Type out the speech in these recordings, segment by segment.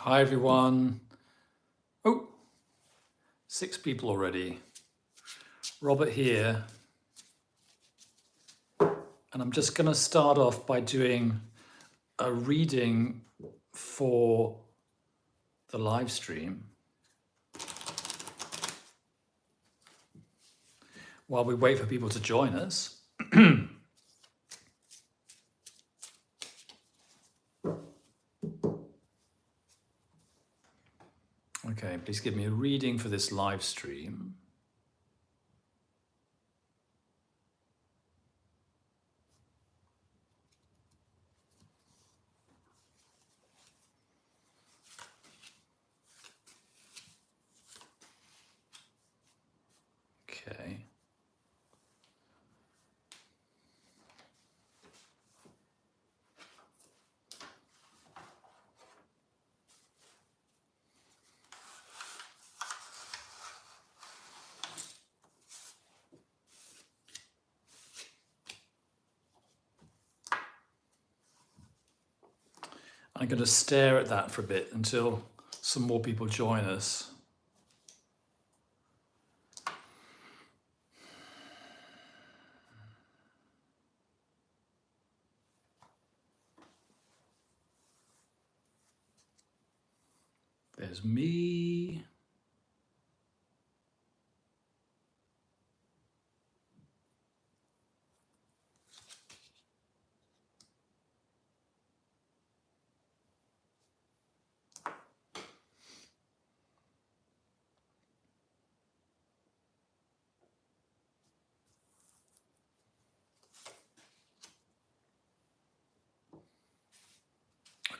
Hi everyone. Oh, 6 people already. Robert here. And I'm just going to start off by doing a reading for the live stream while we wait for people to join us. Okay, please give me a reading for this live stream. Okay. I'm going to stare at that for a bit until some more people join us. There's me.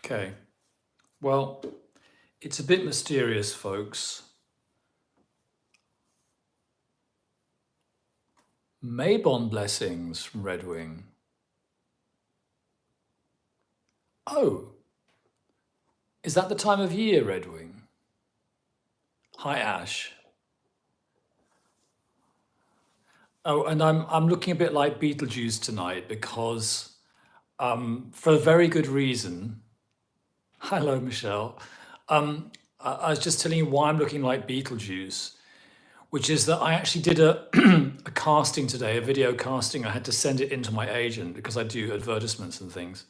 Okay. Well, it's a bit mysterious, folks. Maybon blessings from Red Wing. Oh, is that the time of year, Red Wing? Hi, Ash. Oh, and I'm looking a bit like Beetlejuice tonight because, for a very good reason. Hello, Michelle. I was just telling you why I'm looking like Beetlejuice, which is that I actually did a, a casting today, a video casting. I had to send it in to my agent because I do advertisements and things.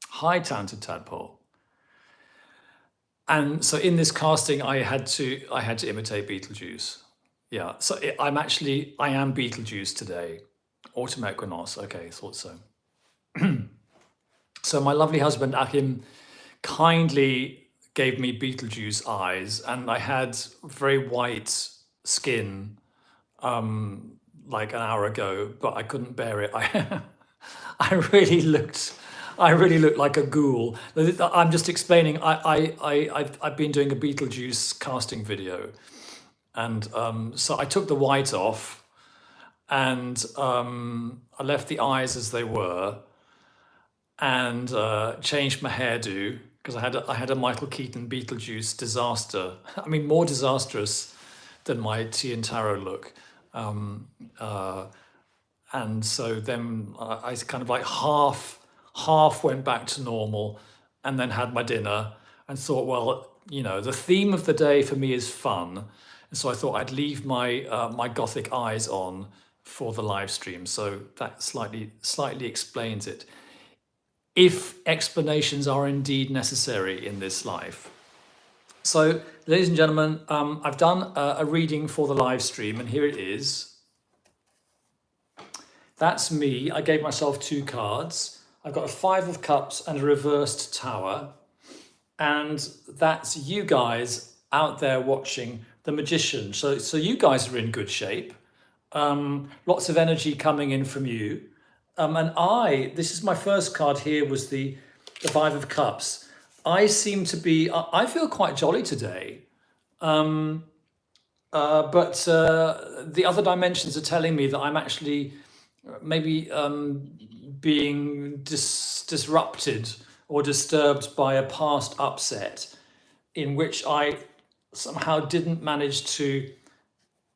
Hi, Talented Tadpole. And so in this casting, I had to imitate Beetlejuice. Yeah, so I am Beetlejuice today. Autumn equinox, okay, thought so. So my lovely husband Achim kindly gave me Beetlejuice eyes, and I had very white skin like an hour ago, but I couldn't bear it. I really looked like a ghoul. I'm just explaining. I've been doing a Beetlejuice casting video, and so I took the white off, and I left the eyes as they were, and changed my hairdo because I had a Michael Keaton Beetlejuice disaster. I mean, more disastrous than my tea and taro look. And so then I kind of like half went back to normal, and then had my dinner and thought, well, you know, the theme of the day for me is fun, and so I thought I'd leave my my gothic eyes on for the live stream. So that slightly explains it, if explanations are indeed necessary in this life. So, ladies and gentlemen, I've done a reading for the live stream, and here it is. That's me. I gave myself 2 cards. I've got a 5 of Cups and a reversed Tower. And that's you guys out there watching the Magician. So you guys are in good shape. Lots of energy coming in from you. And this is my first card here, was the 5 of Cups. I seem to be, I feel quite jolly today. But the other dimensions are telling me that I'm actually maybe being disrupted or disturbed by a past upset in which I somehow didn't manage to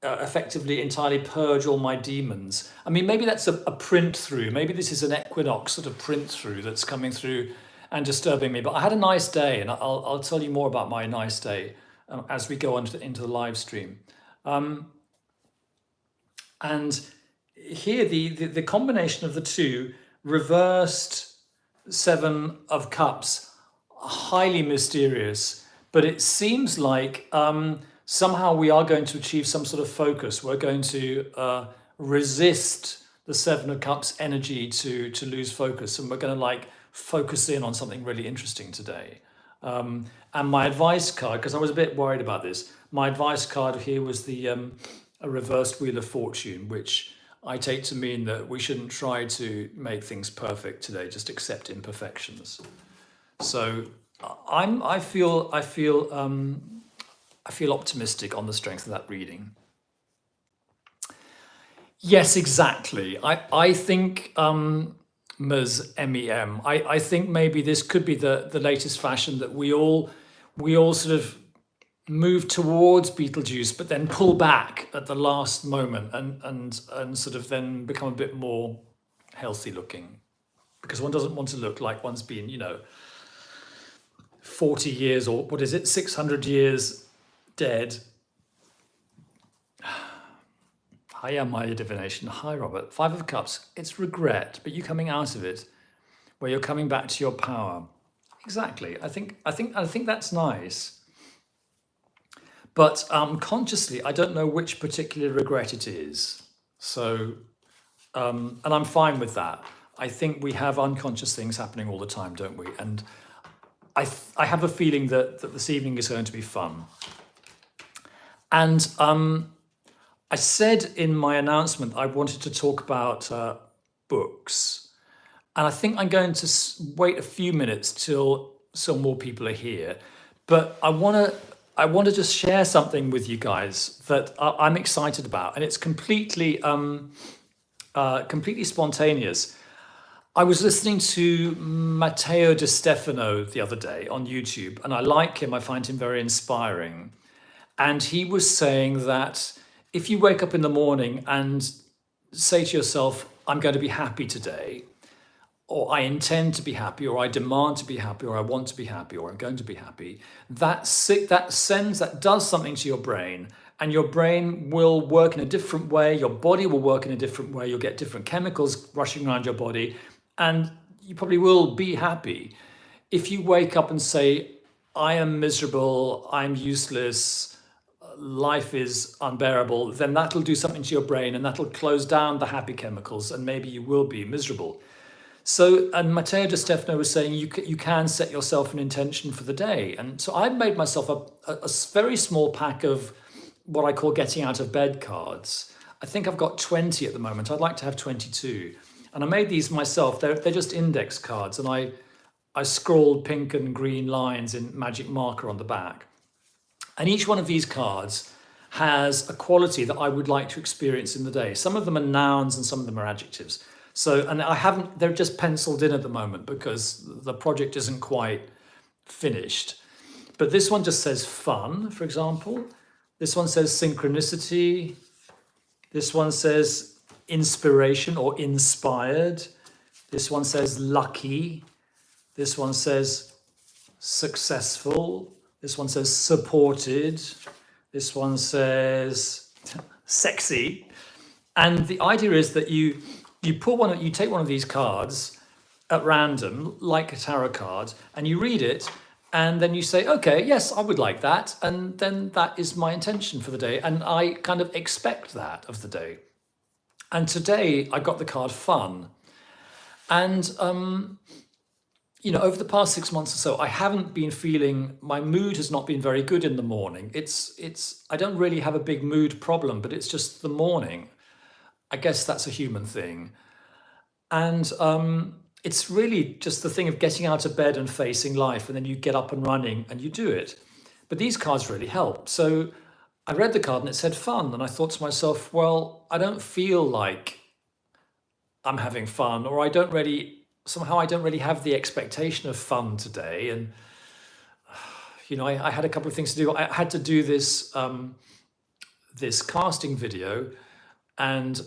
effectively entirely purge all my demons. I mean, maybe that's a print through. Maybe this is an equinox sort of print through that's coming through and disturbing me. But I had a nice day, and I'll tell you more about my nice day as we go on into the live stream. And here, the combination of the two, reversed Seven of Cups, highly mysterious, but it seems like somehow we are going to achieve some sort of focus. We're going to resist the Seven of Cups energy to lose focus, and we're going to like focus in on something really interesting today. And my advice card, because I was a bit worried about this, my advice card here was the a reversed Wheel of Fortune, which I take to mean that we shouldn't try to make things perfect today, just accept imperfections. So I feel optimistic on the strength of that reading. Yes, exactly. I think Ms. MEM. I think maybe this could be the latest fashion that we all sort of move towards Beetlejuice, but then pull back at the last moment and sort of then become a bit more healthy looking, because one doesn't want to look like one's been, 40 years or what is it, 600 years dead. Hiya, my divination. Hi, Robert. Five of Cups. It's regret, but you coming out of it, where you're coming back to your power. Exactly. I think that's nice. But consciously, I don't know which particular regret it is. So, and I'm fine with that. I think we have unconscious things happening all the time, don't we? And I have a feeling that this evening is going to be fun. And I said in my announcement I wanted to talk about books. And I think I'm going to wait a few minutes till some more people are here. But I want to just share something with you guys that I'm excited about, and it's completely spontaneous. I was listening to Matteo Di Stefano the other day on YouTube, and I like him. I find him very inspiring. And he was saying that if you wake up in the morning and say to yourself, I'm going to be happy today, or I intend to be happy, or I demand to be happy, or I want to be happy, or I'm going to be happy, that does something to your brain, and your brain will work in a different way, your body will work in a different way, you'll get different chemicals rushing around your body, and you probably will be happy. If you wake up and say, I am miserable, I'm useless, life is unbearable, then that'll do something to your brain, and that'll close down the happy chemicals, and maybe you will be miserable. So, and Matteo Di Stefano was saying you can set yourself an intention for the day. And so I've made myself a very small pack of what I call getting out of bed cards. I think I've got 20 at the moment. I'd like to have 22. And I made these myself. They're just index cards. And I scrawled pink and green lines in magic marker on the back. And each one of these cards has a quality that I would like to experience in the day. Some of them are nouns and some of them are adjectives. So, and they're just penciled in at the moment because the project isn't quite finished. But this one just says fun, for example. This one says synchronicity. This one says inspiration or inspired. This one says lucky. This one says successful. This one says supported. This one says sexy. And the idea is that you take one of these cards at random, like a tarot card, and you read it, and then you say, okay, yes, I would like that, and then that is my intention for the day, and I kind of expect that of the day. And today I got the card fun, and over the past 6 months or so, I haven't been feeling, my mood has not been very good in the morning. I don't really have a big mood problem, but it's just the morning. I guess that's a human thing. And it's really just the thing of getting out of bed and facing life, and then you get up and running and you do it. But these cards really help. So I read the card and it said fun. And I thought to myself, well, I don't feel like I'm having fun, or I don't really have the expectation of fun today. And, I had a couple of things to do. I had to do this casting video. And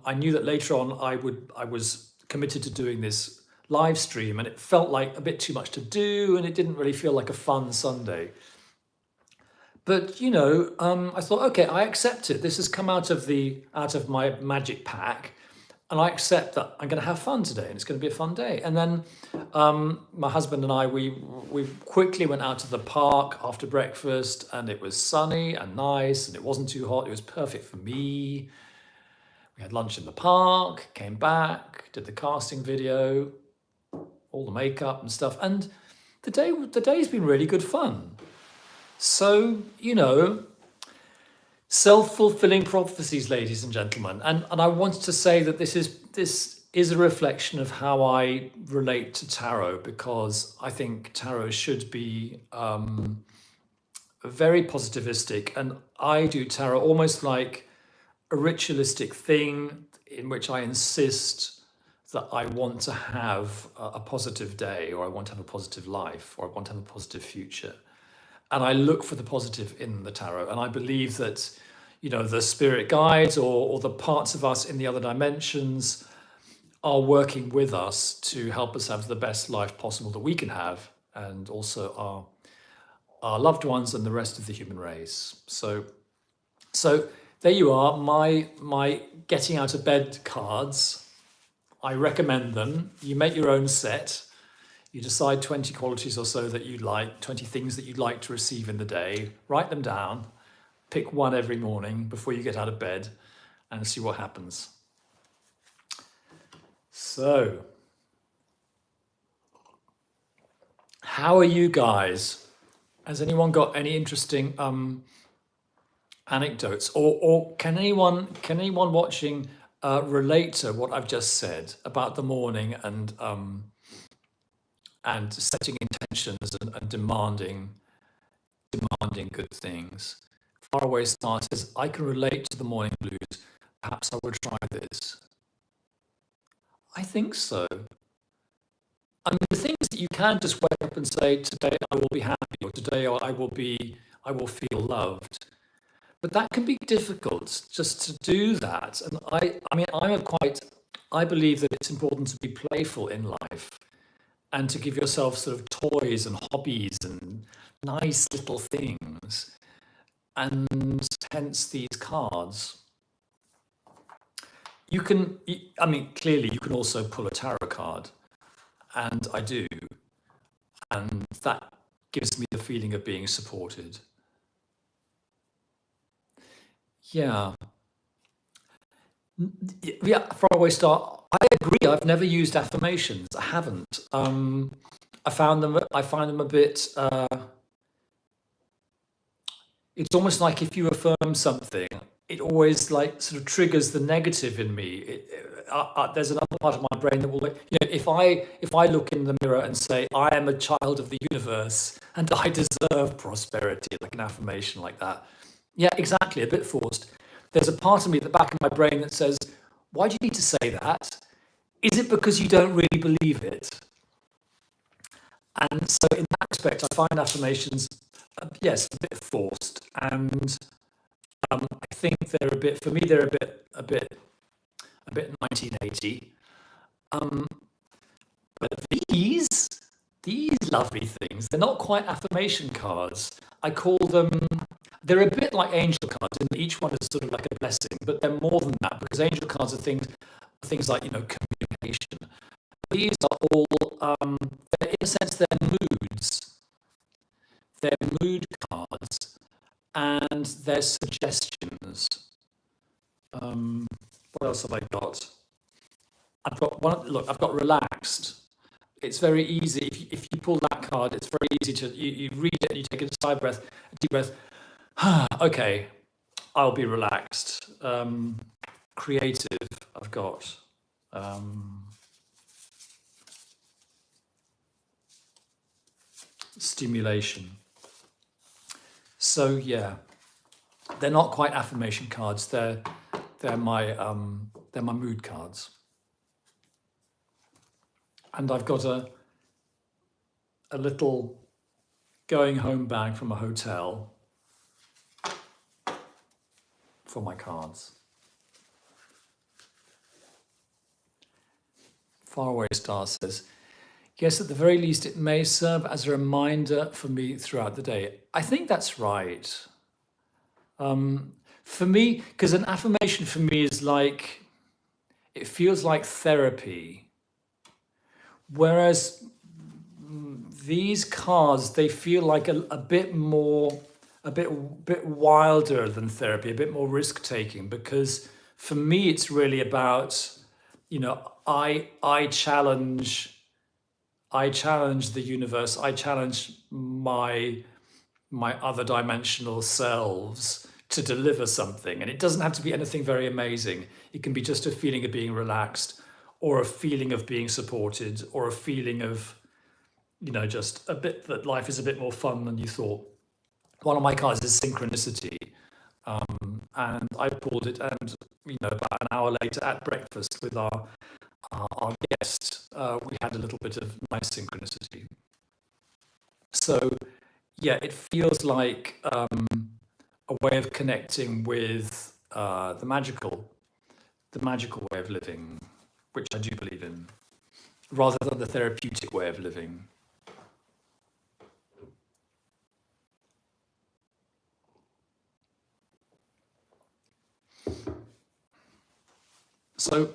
I knew that later on I was committed to doing this live stream, and it felt like a bit too much to do, and it didn't really feel like a fun Sunday. But I thought, okay, I accept it. This has come out of my magic pack, and I accept that I'm going to have fun today, and it's going to be a fun day. And then my husband and I, we quickly went out to the park after breakfast, and it was sunny and nice, and it wasn't too hot. It was perfect for me. We had lunch in the park, came back, did the casting video, all the makeup and stuff, and the day's been really good fun. So, self-fulfilling prophecies, ladies and gentlemen. And I wanted to say that this is a reflection of how I relate to tarot, because I think tarot should be very positivistic. And I do tarot almost like a ritualistic thing in which I insist that I want to have a positive day, or I want to have a positive life, or I want to have a positive future. And I look for the positive in the tarot. And I believe that, the spirit guides or the parts of us in the other dimensions are working with us to help us have the best life possible that we can have, and also our loved ones and the rest of the human race. So there you are, my getting out of bed cards. I recommend them. You make your own set. You decide 20 qualities or so that you'd like, 20 things that you'd like to receive in the day. Write them down. Pick one every morning before you get out of bed and see what happens. So, how are you guys? Has anyone got any interesting anecdotes, or can anyone watching relate to what I've just said about the morning and setting intentions and demanding good things? Faraway Star says, I can relate to the morning blues. Perhaps I will try this. I think so. I mean, the thing is that you can just wake up and say, today I will be happy, or today I will feel loved. But that can be difficult just to do that. And I believe that it's important to be playful in life, and to give yourself sort of toys and hobbies and nice little things, and hence these cards. Clearly you can also pull a tarot card, and I do, and that gives me the feeling of being supported. Yeah. Yeah, Faraway Star, I agree. I've never used affirmations. I haven't. I find them a bit. It's almost like if you affirm something, it always like sort of triggers the negative in me. There's another part of my brain that will, if I look in the mirror and say I am a child of the universe and I deserve prosperity, like an affirmation like that. Yeah, exactly. A bit forced. There's a part of me at the back of my brain that says, why do you need to say that? Is it because you don't really believe it? And so in that respect, I find affirmations, yes, a bit forced. And I think they're a bit 1980. But these lovely things, they're not quite affirmation cards. I call them, they're a bit like angel cards, and each one is sort of like a blessing, but they're more than that, because angel cards are things like, communication. These are all, in a sense, they're moods. They're mood cards, and they're suggestions. What else have I got? I've got one. Look, I've got relaxed. It's very easy. If you pull that card, it's very easy to, you read it and you take a deep breath. Okay, I'll be relaxed. Creative, I've got. Stimulation. So yeah, they're not quite affirmation cards. They're my mood cards. And I've got a little going home bag from a hotel for my cards. Faraway Star says, Yes, at the very least, it may serve as a reminder for me throughout the day. I think that's right. For me, because an affirmation for me is like, it feels like therapy. Whereas these cards, they feel like a bit more, a bit wilder than therapy, a bit more risk taking. Because for me, it's really about, I challenge the universe. I challenge my other dimensional selves to deliver something, and it doesn't have to be anything very amazing. It can be just a feeling of being relaxed, or a feeling of being supported, or a feeling of just a bit that life is a bit more fun than you thought. One of my cards is synchronicity, and I pulled it, and about an hour later at breakfast with our guest, we had a little bit of nice synchronicity. So yeah, it feels like a way of connecting with the magical way of living, which I do believe in, rather than the therapeutic way of living. So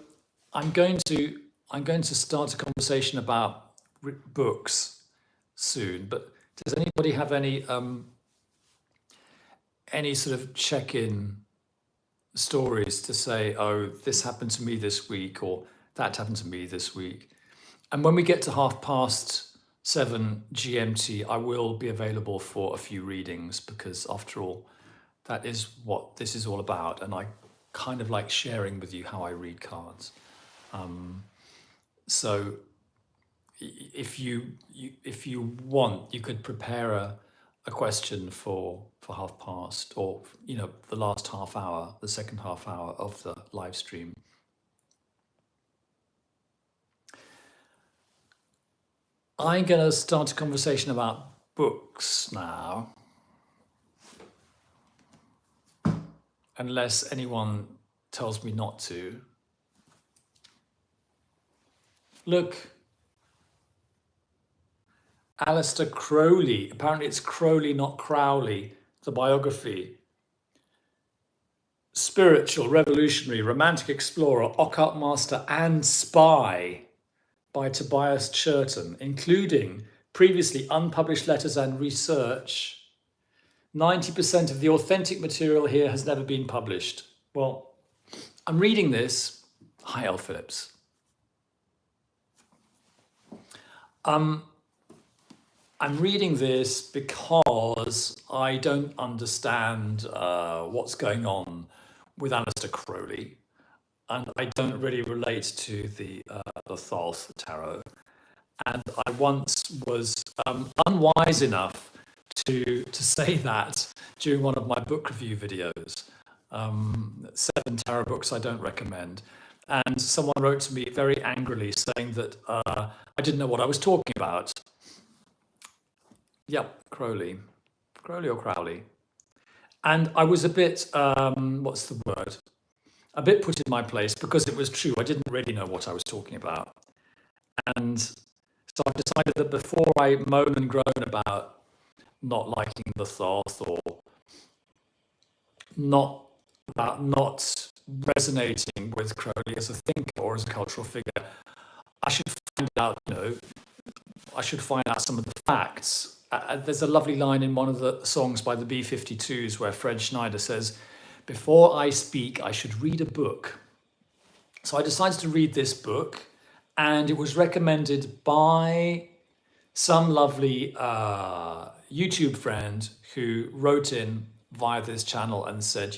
I'm going to start a conversation about books soon. But does anybody have any sort of check-in stories to say, oh, this happened to me this week, or that happened to me this week? And when we get to 7:30 GMT, I will be available for a few readings, because after all, that is what this is all about. And I kind of like sharing with you how I read cards. So if you want, you could prepare a question for 7:30, or the last half hour, the second half hour of the live stream. I'm going to start a conversation about books now, unless anyone tells me not to. Look, Alistair Crowley. Apparently it's Crowley, not Crowley, the biography. Spiritual, revolutionary, romantic explorer, occult master, and spy, by Tobias Churton, including previously unpublished letters and research. 90% of the authentic material here has never been published. Well, I'm reading this. Hi, L. Phillips. I'm reading this because I don't understand what's going on with Aleister Crowley, and I don't really relate to the Thoth Tarot. And I once was unwise enough to say that during one of my book review videos. 7 tarot books I don't recommend. And someone wrote to me very angrily saying that I didn't know what I was talking about. Yep, Crowley. Crowley or Crowley. And I was a bit, what's the word? A bit put in my place, because it was true. I didn't really know what I was talking about. And so I decided that before I moan and groan about not liking the Thoth, or not resonating with Crowley as a thinker or as a cultural figure, I should find out, I should find out some of the facts. There's a lovely line in one of the songs by the B-52s where Fred Schneider says, "Before I speak, I should read a book." So I decided to read this book, and it was recommended by some lovely YouTube friend who wrote in via this channel and said,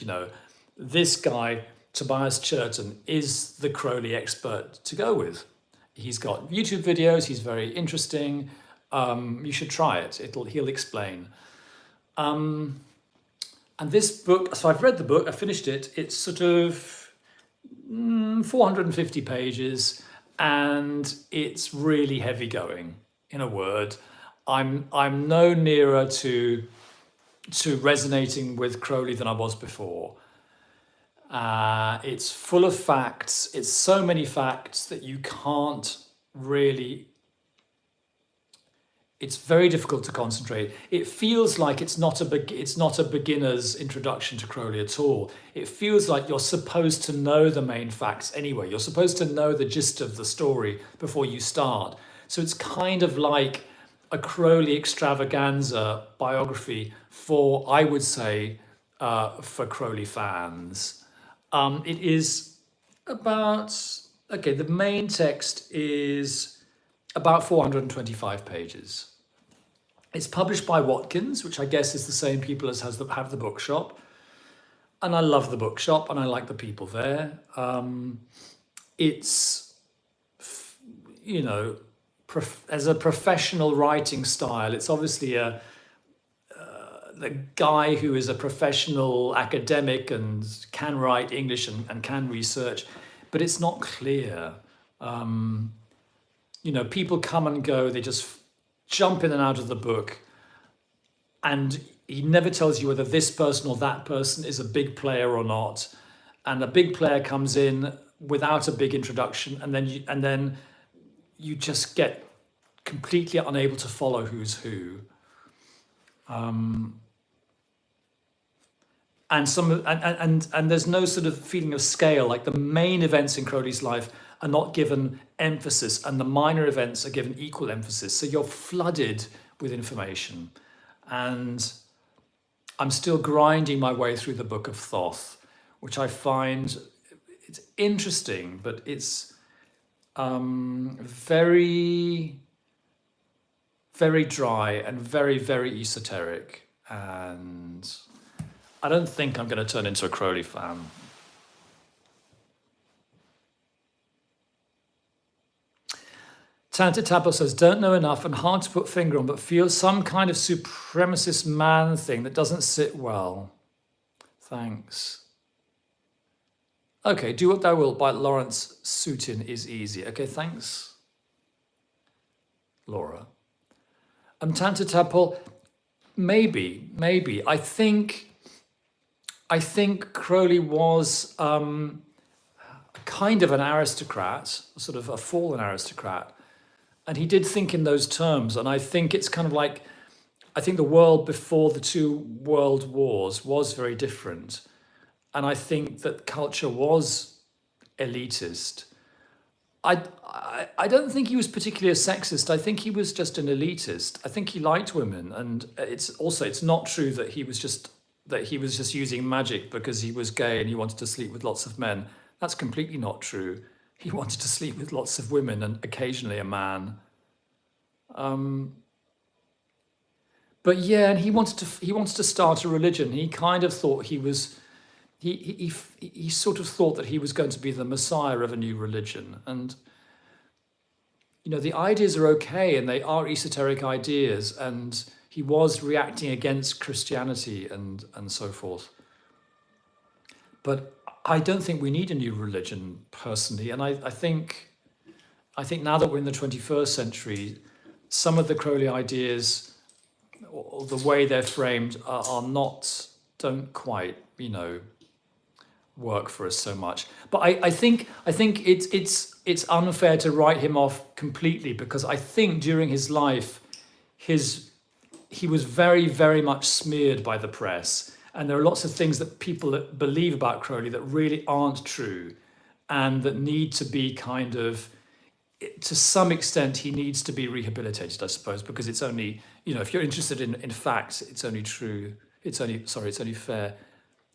this guy, Tobias Churton, is the Crowley expert to go with. He's got YouTube videos, he's very interesting. You should try it. He'll explain. And this book, so I've read the book, I finished it. It's sort of 450 pages, and it's really heavy going. In a word, I'm no nearer to resonating with Crowley than I was before. It's full of facts. It's so many facts that you can't really it's very difficult to concentrate. It feels like it's not a beginner's introduction to Crowley at all. It feels like you're supposed to know the main facts anyway. You're supposed to know the gist of the story before you start. So it's kind of like a Crowley extravaganza biography for, I would say, for Crowley fans. It is about, okay, the main text is about 425 pages. It's published by Watkins, which I guess is the same people as have the bookshop. And I love the bookshop and I like the people there. It's, you know, as a professional writing style, it's obviously the guy who is a professional academic and can write English and can research, but it's not clear. You know, people come and go, they just jump in and out of the book, and he never tells you whether this person or that person is a big player or not. And a big player comes in without a big introduction, and then you just get completely unable to follow who's who. And there's no sort of feeling of scale. Like the main events in Crowley's life are not given emphasis, and the minor events are given equal emphasis. So you're flooded with information. And I'm still grinding my way through the Book of Thoth, which I find it's interesting, but it's very, very dry and very, very esoteric. And I don't think I'm going to turn into a Crowley fan. Tanta Tabo says, don't know enough and hard to put finger on, but feel some kind of supremacist man thing that doesn't sit well. Thanks. Okay, Do What Thou Wilt by Lawrence Sutin is easy. Okay, thanks, Laura. Tanta Tabo, maybe. I think Crowley was kind of an aristocrat, sort of a fallen aristocrat. And he did think in those terms. And I think it's kind of like, I think the world before the two world wars was very different. And I think that culture was elitist. I don't think he was particularly a sexist. I think he was just an elitist. I think he liked women. And it's not true that he was just using magic because he was gay and he wanted to sleep with lots of men. That's completely not true. He wanted to sleep with lots of women and occasionally a man. But yeah, and he wanted to start a religion. He kind of thought he sort of thought that he was going to be the messiah of a new religion. And you know, the ideas are okay and they are esoteric ideas, and he was reacting against Christianity and so forth. But I don't think we need a new religion personally. And I think now that we're in the 21st century, some of the Crowley ideas, or the way they're framed, don't quite, work for us so much. But I think it's unfair to write him off completely, because I think during his life, he was very, very much smeared by the press. And there are lots of things that people that believe about Crowley that really aren't true, and that need to be kind of, to some extent, he needs to be rehabilitated, I suppose, because it's only, if you're interested in facts, it's only true. It's only fair.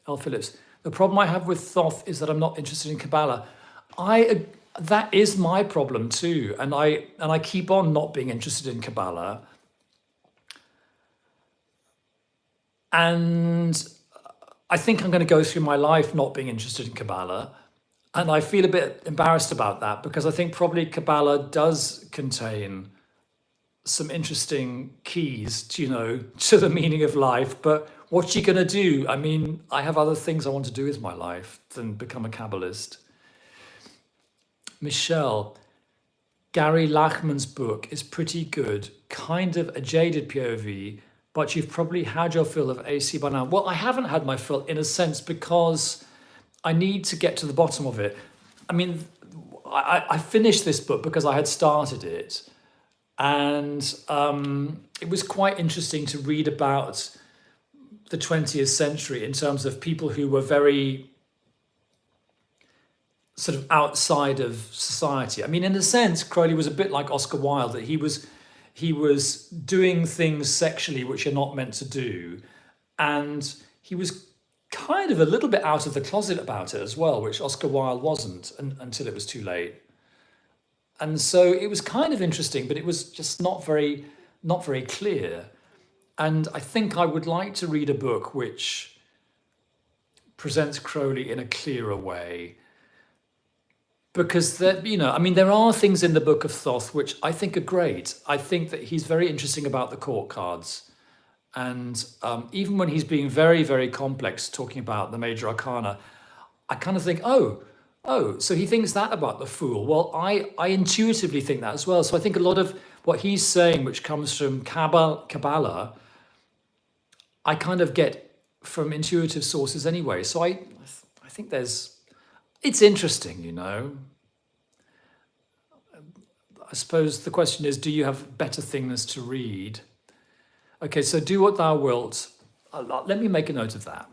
Al Phillips. The problem I have with Thoth is that I'm not interested in Kabbalah. That is my problem too. And I keep on not being interested in Kabbalah. And I think I'm going to go through my life not being interested in Kabbalah. And I feel a bit embarrassed about that, because I think probably Kabbalah does contain some interesting keys, to the meaning of life. But what's she going to do? I mean, I have other things I want to do with my life than become a Kabbalist. Michelle, Gary Lachman's book is pretty good, kind of a jaded POV, but you've probably had your fill of AC by now. Well, I haven't had my fill in a sense, because I need to get to the bottom of it. I mean, I finished this book because I had started it. And it was quite interesting to read about the 20th century in terms of people who were very sort of outside of society. I mean, in a sense, Crowley was a bit like Oscar Wilde, that he was doing things sexually which you're not meant to do, and he was kind of a little bit out of the closet about it as well, which Oscar Wilde wasn't until it was too late. And so it was kind of interesting, but it was just not very clear. And I think I would like to read a book which presents Crowley in a clearer way, because I mean, there are things in the Book of Thoth which I think are great. I think that he's very interesting about the court cards, and even when he's being very, very complex, talking about the major arcana, I kind of think, oh, so he thinks that about the Fool. Well, I intuitively think that as well. So I think a lot of what he's saying, which comes from Kabbalah, I kind of get from intuitive sources anyway. So I think it's interesting. I suppose the question is, do you have better things to read? Okay, so Do What Thou Wilt. Let me make a note of that.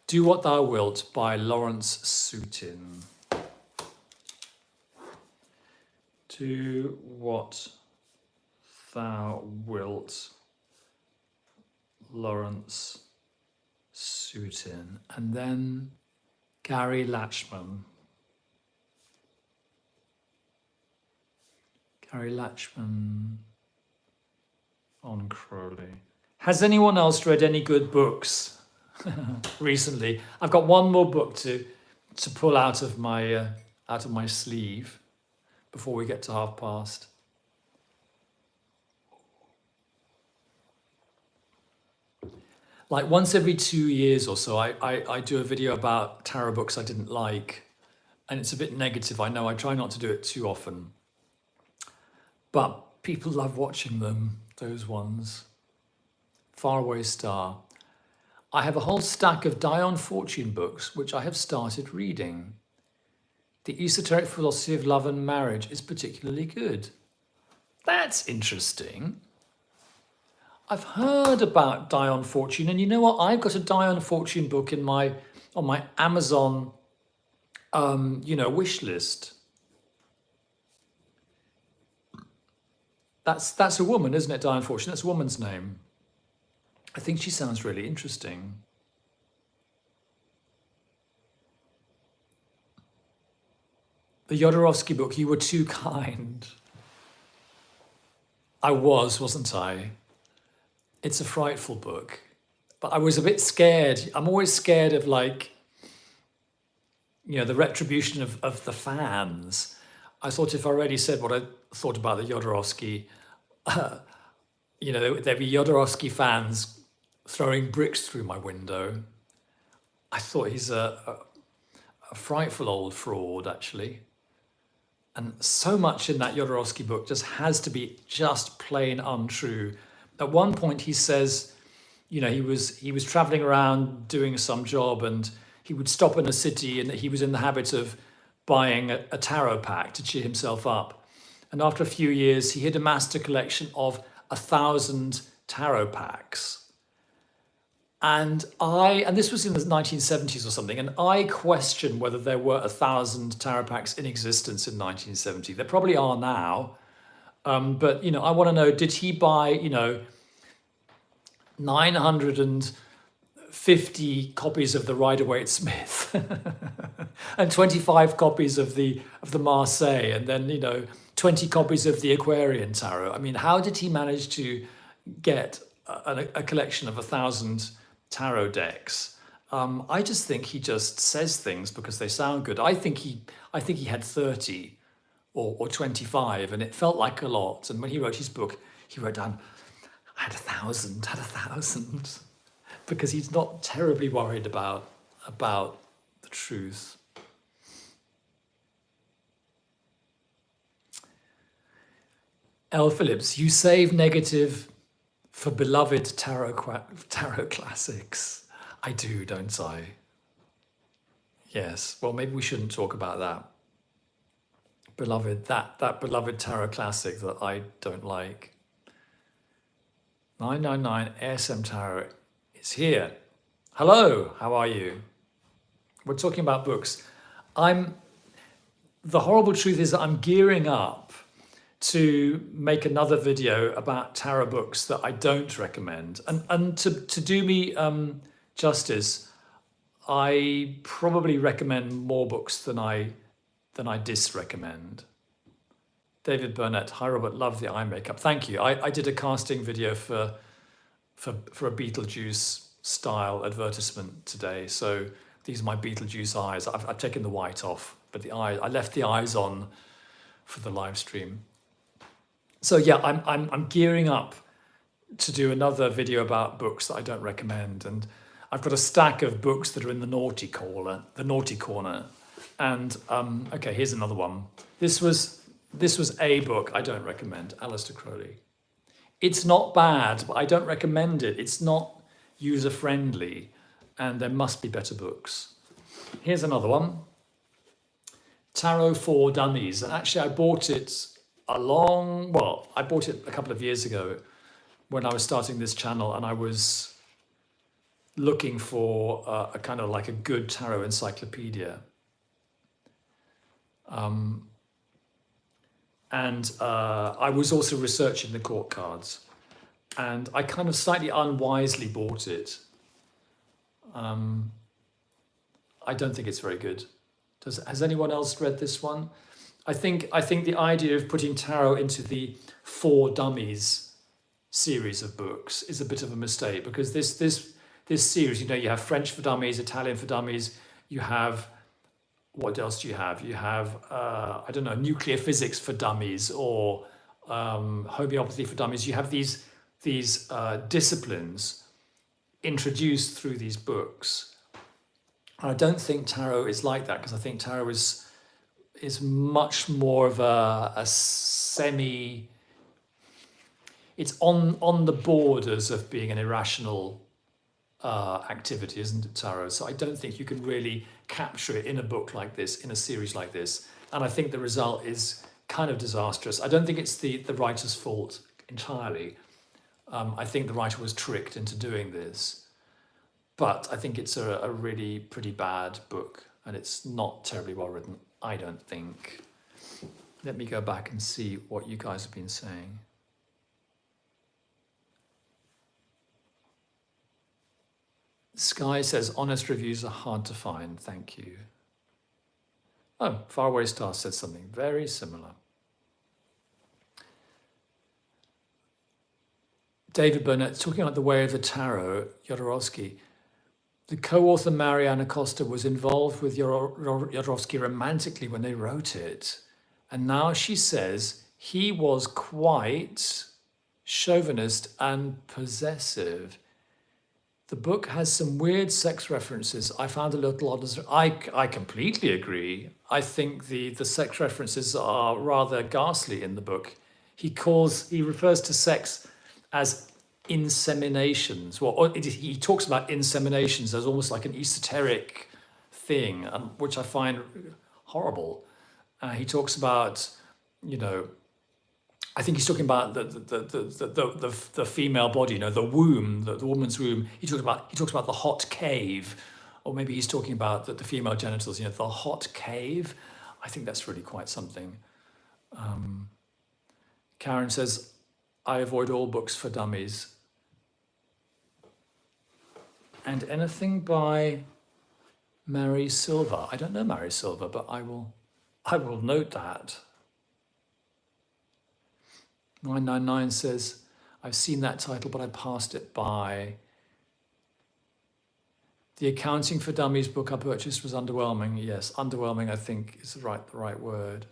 Do What Thou Wilt by Lawrence Sutin. Do What Thou Wilt, Lawrence Sutin. And then Gary Lachman. Gary Lachman on Crowley. Has anyone else read any good books recently? I've got one more book to pull out of my sleeve before we get to past. Like once every 2 years or so, I do a video about tarot books I didn't like, and it's a bit negative. I know. I try not to do it too often, but people love watching them. Those ones. Faraway Star. I have a whole stack of Dion Fortune books, which I have started reading. The Esoteric Philosophy of Love and Marriage is particularly good. That's interesting. I've heard about Dion Fortune, and you know what? I've got a Dion Fortune book on my Amazon, wish list. That's a woman, isn't it? Dion Fortune. That's a woman's name. I think she sounds really interesting. The Jodorowsky book, You Were Too Kind. I wasn't I? It's a frightful book, but I was a bit scared. I'm always scared of the retribution of the fans. I thought if I already said what I thought about the Jodorowsky, there'd be Jodorowsky fans throwing bricks through my window. I thought he's a frightful old fraud, actually. And so much in that Jodorowsky book just has to be just plain untrue. At one point he says, he was traveling around doing some job, and he would stop in a city, and he was in the habit of buying a tarot pack to cheer himself up. And after a few years, he had amassed a collection of 1,000 tarot packs. And this was in the 1970s or something, and I question whether there were 1,000 tarot packs in existence in 1970. There probably are now. But, I want to know, did he buy, 950 copies of the Rider-Waite-Smith and 25 copies of the Marseille, and then, 20 copies of the Aquarian Tarot? I mean, how did he manage to get a collection of 1,000 tarot decks? I just think he just says things because they sound good. I think he had 30 or 25, and it felt like a lot. And when he wrote his book, he wrote down, I had 1,000, because he's not terribly worried about the truth. L. Phillips, you save negative for beloved tarot classics. I do, don't I? Yes, well, maybe we shouldn't talk about that. beloved, that beloved tarot classic that I don't like. 999 ASM Tarot is here. Hello, how are you? We're talking about books. The horrible truth is that I'm gearing up to make another video about tarot books that I don't recommend. And to do me justice, I probably recommend more books than I disrecommend. David Burnett, hi Robert, love the eye makeup. Thank you. I did a casting video for a Beetlejuice style advertisement today. So these are my Beetlejuice eyes. I've taken the white off, but I left the eyes on for the live stream. So yeah, I'm gearing up to do another video about books that I don't recommend, and I've got a stack of books that are in the naughty corner. And okay, here's another one. This was a book I don't recommend, Aleister Crowley. It's not bad, but I don't recommend it. It's not user friendly, and there must be better books. Here's another one, Tarot for Dummies, and actually I bought it I bought it a couple of years ago when I was starting this channel, and I was looking for a kind of like a good tarot encyclopedia. And I was also researching the court cards, and I kind of slightly unwisely bought it. I don't think it's very good. Has anyone else read this one? I think the idea of putting tarot into the For Dummies series of books is a bit of a mistake, because this series, you have French for Dummies, Italian for Dummies, you have, what else do you have? You have, I don't know, nuclear physics for dummies, or homeopathy for dummies. You have these disciplines introduced through these books. And I don't think tarot is like that, because I think tarot is much more of a semi, it's on the borders of being an irrational activity, isn't it, tarot? So I don't think you can really capture it in a book like this, in a series like this. And I think the result is kind of disastrous. I don't think it's the writer's fault entirely. I think the writer was tricked into doing this. But I think it's a really pretty bad book, and it's not terribly well written, I don't think. Let me go back and see what you guys have been saying. Sky says, honest reviews are hard to find, thank you. Oh, Faraway Star said something very similar. David Burnett, talking about The Way of the Tarot, Jodorowsky. The co-author Mariana Costa was involved with Jodorowsky romantically when they wrote it. And now she says he was quite chauvinist and possessive. The book has some weird sex references. I found a little odd. I completely agree. I think the sex references are rather ghastly in the book. He refers to sex as inseminations. Well, he talks about inseminations as almost like an esoteric thing, which I find horrible. He talks about, I think he's talking about the female body, the womb, the woman's womb. He talks about the hot cave, or maybe he's talking about the female genitals, the hot cave. I think that's really quite something. Karen says, I avoid all books for dummies. And anything by Mary Silver. I don't know Mary Silver, but I will note that. 999 says, I've seen that title, but I passed it by. The Accounting for Dummies book I purchased was underwhelming. Yes, underwhelming, I think, is the right word.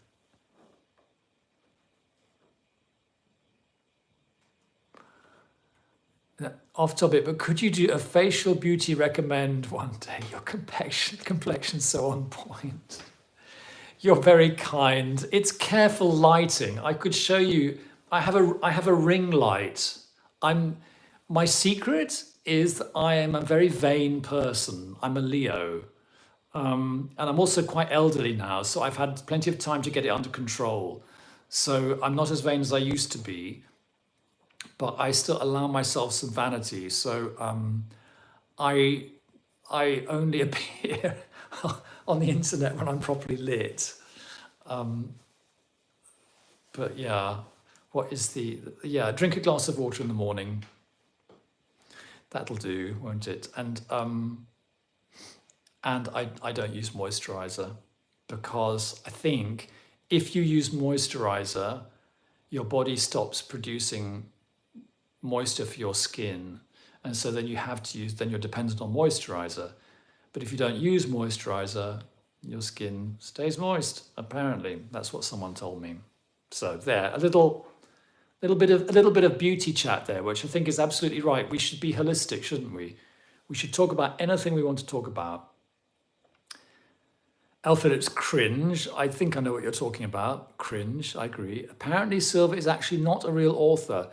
Off topic, but could you do a facial beauty recommend one day? Your complexion's so on point. You're very kind. It's careful lighting. I could show you. I have a ring light. My secret is that I am a very vain person. I'm a Leo. And I'm also quite elderly now, so I've had plenty of time to get it under control. So I'm not as vain as I used to be, but I still allow myself some vanity. So I I only appear on the internet when I'm properly lit. But yeah, what is yeah, drink a glass of water in the morning. That'll do, won't it? And I don't use moisturizer because I think if you use moisturizer, your body stops producing moisture for your skin. And so then then you're dependent on moisturizer. But if you don't use moisturizer, your skin stays moist, apparently. That's what someone told me. So there, a little bit of beauty chat there, which I think is absolutely right. We should be holistic, shouldn't we? We should talk about anything we want to talk about. Alfred, it's cringe. I think I know what you're talking about. Cringe, I agree. Apparently, Silva is actually not a real author.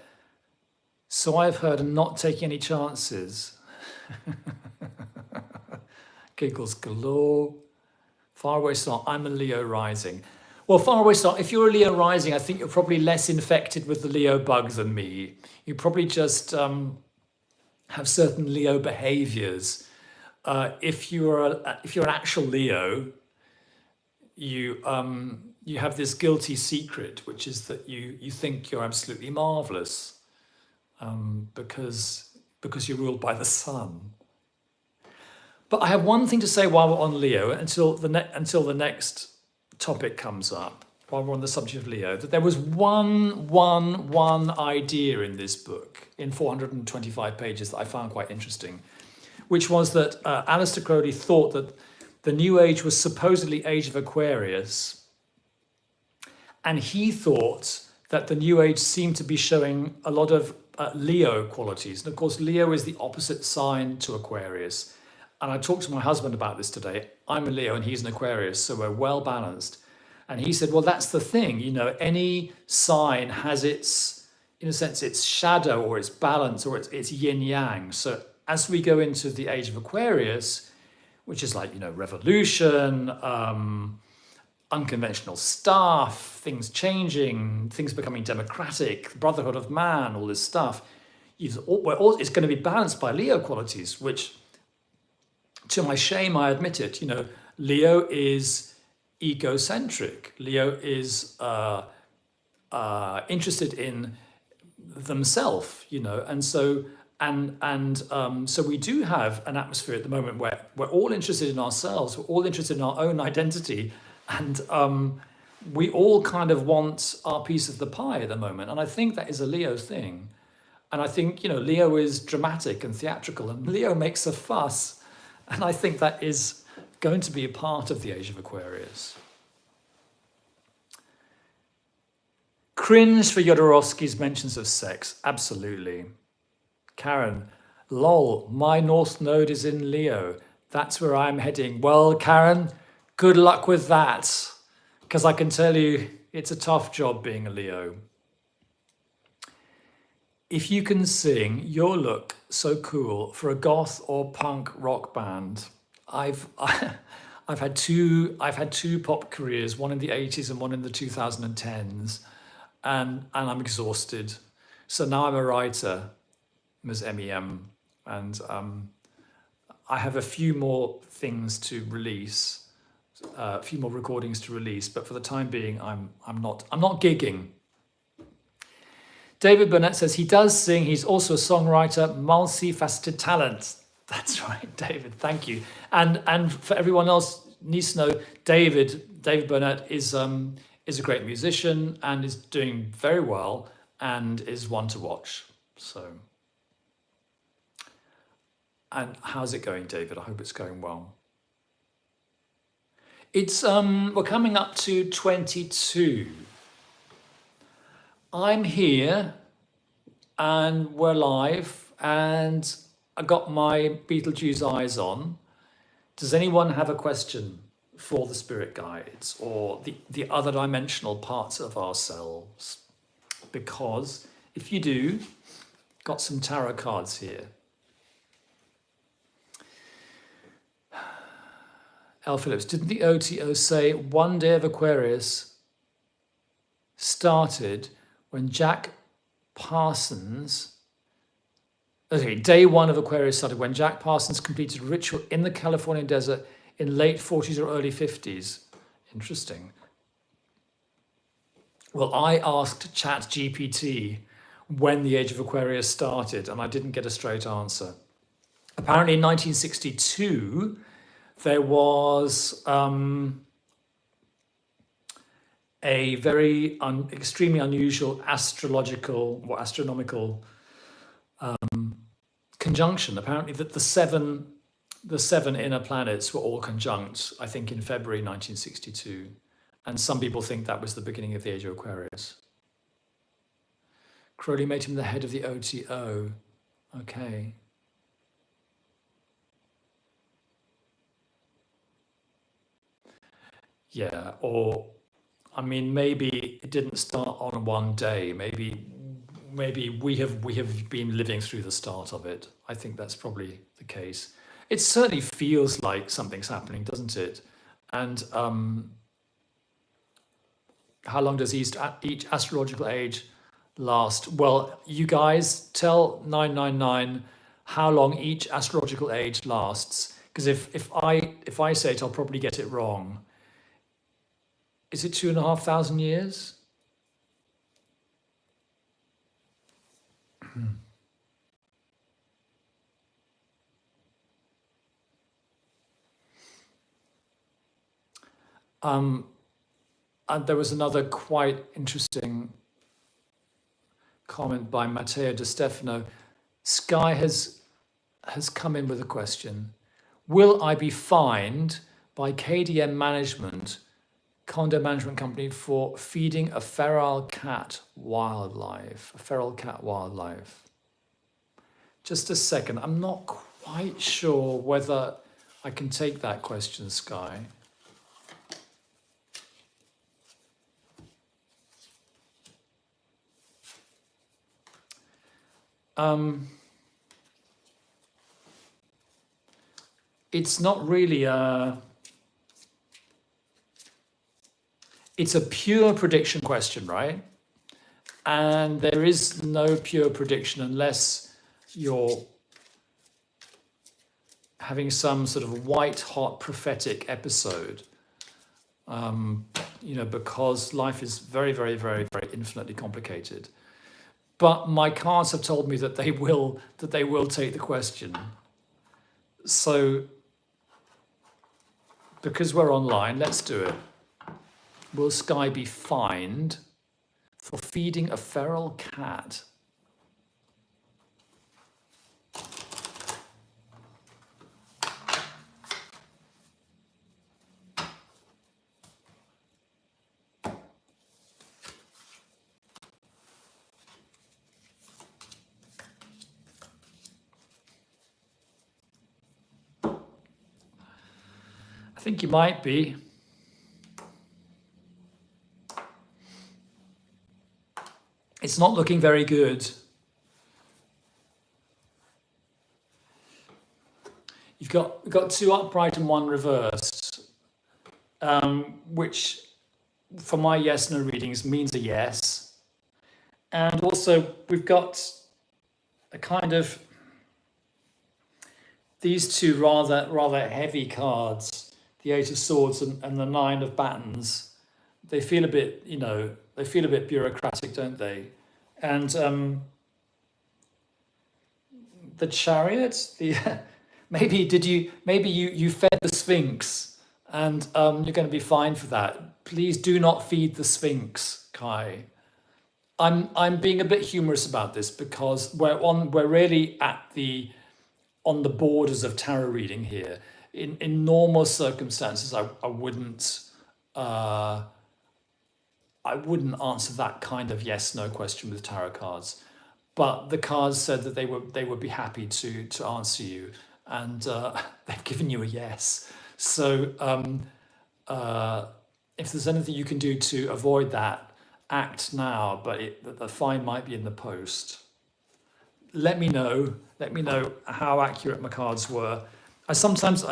So I've heard, and not taking any chances. Giggles galore. Faraway star, I'm a Leo rising. Well, faraway star, if you're a Leo rising, I think you're probably less infected with the Leo bug than me. You probably just have certain Leo behaviors. If you're an actual Leo, you have this guilty secret, which is that you think you're absolutely marvelous because you're ruled by the sun. But I have one thing to say while we're on Leo, until the next topic comes up, while we're on the subject of Leo, that there was one idea in this book, in 425 pages, that I found quite interesting, which was that Aleister Crowley thought that the New Age was supposedly Age of Aquarius, and he thought that the New Age seemed to be showing a lot of Leo qualities. And of course, Leo is the opposite sign to Aquarius. And I talked to my husband about this today. I'm a Leo and he's an Aquarius, so we're well balanced. And he said, well, that's the thing, any sign has its, in a sense, its shadow or its balance or its yin yang. So as we go into the Age of Aquarius, which is like, revolution, unconventional stuff, things changing, things becoming democratic, brotherhood of man, all this stuff, it's going to be balanced by Leo qualities, which, to my shame, I admit it, Leo is egocentric. Leo is interested in themselves, and so so we do have an atmosphere at the moment where we're all interested in ourselves, we're all interested in our own identity, and we all kind of want our piece of the pie at the moment. And I think that is a Leo thing. And I think, Leo is dramatic and theatrical, and Leo makes a fuss. And I think that is going to be a part of the Age of Aquarius. Cringe for Jodorowsky's mentions of sex. Absolutely. Karen, lol, my North Node is in Leo. That's where I'm heading. Well, Karen, good luck with that. Because I can tell you, it's a tough job being a Leo. If you can sing, you'll look so cool for a goth or punk rock band. I've had two pop careers, one in the 80s and one in the 2010s, and I'm exhausted. So now I'm a writer, Ms. MEM, and I have a few more things to release, a few more recordings to release, but for the time being, I'm not gigging. David Burnett says he does sing. He's also a songwriter, multifaceted talent. That's right, David. Thank you. And for everyone else needs to know, David Burnett is a great musician and is doing very well and is one to watch. So, and how's it going, David? I hope it's going well. It's we're coming up to 22. I'm here and we're live and I got my Beetlejuice eyes on. Does anyone have a question for the spirit guides or the other dimensional parts of ourselves? Because if you do, got some tarot cards here. L. Phillips, didn't the OTO say one day of Aquarius started when Jack Parsons, okay, day one of Aquarius started when Jack Parsons completed a ritual in the Californian desert in late 40s or early 50s. Interesting. Well, I asked ChatGPT when the age of Aquarius started, and I didn't get a straight answer. Apparently in 1962, there was a very extremely unusual astronomical conjunction. Apparently that the seven inner planets were all conjunct, I think in February 1962. And some people think that was the beginning of the age of Aquarius. Crowley made him the head of the OTO. Okay. Yeah, or I mean, maybe it didn't start on one day. Maybe we have been living through the start of it. I think that's probably the case. It certainly feels like something's happening, doesn't it? And how long does each astrological age last? Well, you guys tell 999 how long each astrological age lasts. Because if I say it, I'll probably get it wrong. Is it 2,500 years? And there was another quite interesting comment by Matteo De Stefano. Sky has come in with a question. Will I be fined by KDM Management, condo management company, for feeding a feral cat wildlife? Just a second. I'm not quite sure whether I can take that question, Sky. It's not really it's a pure prediction question, right? And there is no pure prediction unless you're having some sort of white hot prophetic episode. Because life is very, very, very, very infinitely complicated. But my cards have told me that they will take the question. So because we're online, let's do it. Will Sky be fined for feeding a feral cat? I think you might be. It's not looking very good. We've got two upright and one reversed, which for my yes no readings means a yes. And also we've got a kind of these two rather heavy cards, the Eight of Swords and the Nine of Battens. They feel a bit, bureaucratic, don't they? And the Chariot, maybe you fed the Sphinx, and you're going to be fined for that. Please do not feed the Sphinx, Kai. I'm being a bit humorous about this because we're really on the borders of tarot reading here. In normal circumstances, I wouldn't answer that kind of yes/no question with tarot cards, but the cards said that they would be happy to answer you, and they've given you a yes. So if there's anything you can do to avoid that, act now. But the fine might be in the post. Let me know. Let me know how accurate my cards were. I sometimes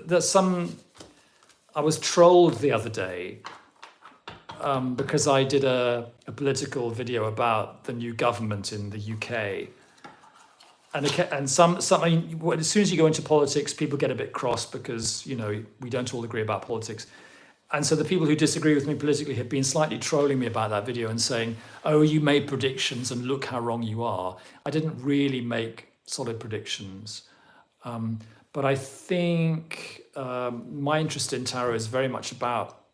there's some I was trolled the other day because I did a political video about the new government in the UK. And I mean, as soon as you go into politics, people get a bit cross because, we don't all agree about politics. And so the people who disagree with me politically have been slightly trolling me about that video and saying, oh, you made predictions and look how wrong you are. I didn't really make solid predictions. But I think my interest in tarot is very much about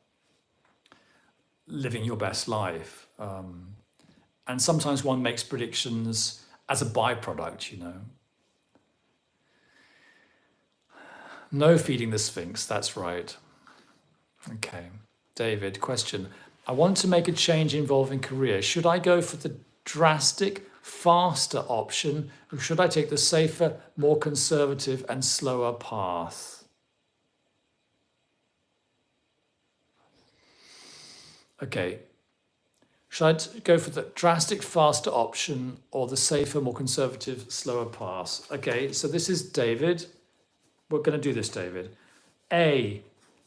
living your best life. And sometimes one makes predictions as a byproduct, No feeding the Sphinx, that's right. Okay, David, question. I want to make a change involving career. Should I go for the drastic, faster option, or should I take the safer, more conservative and slower path? Okay, should I go for the drastic, faster option or the safer, more conservative, slower path? Okay, so this is David. We're going to do this, David. A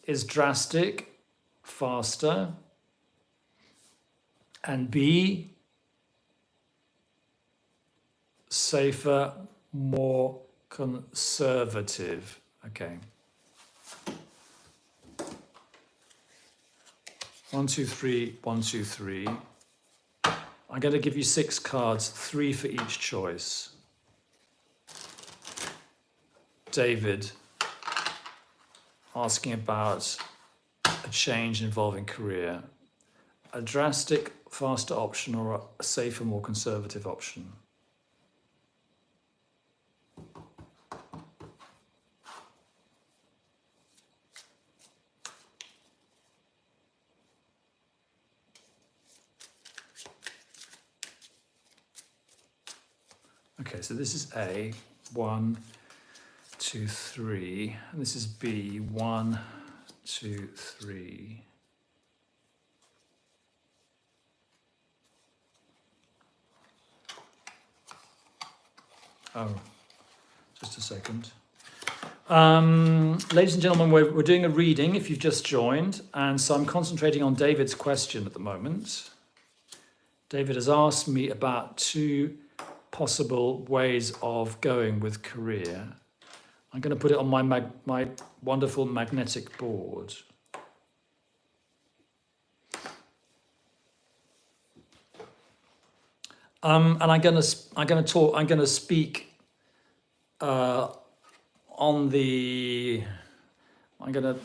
is drastic, faster, and B, safer, more conservative. Okay. 1, 2, 3, 1, 2, 3. I'm going to give you 6 cards, 3 for each choice. David, asking about a change involving career. A drastic, faster option or a safer, more conservative option? Okay, so this is A, 1, 2, 3, and this is B, 1, 2, 3. Oh, just a second. Ladies and gentlemen, we're doing a reading if you've just joined, and so I'm concentrating on David's question at the moment. David has asked me about 2 possible ways of going with career. I'm going to put it on my wonderful magnetic board. And I'm going to speak on the. I'm going to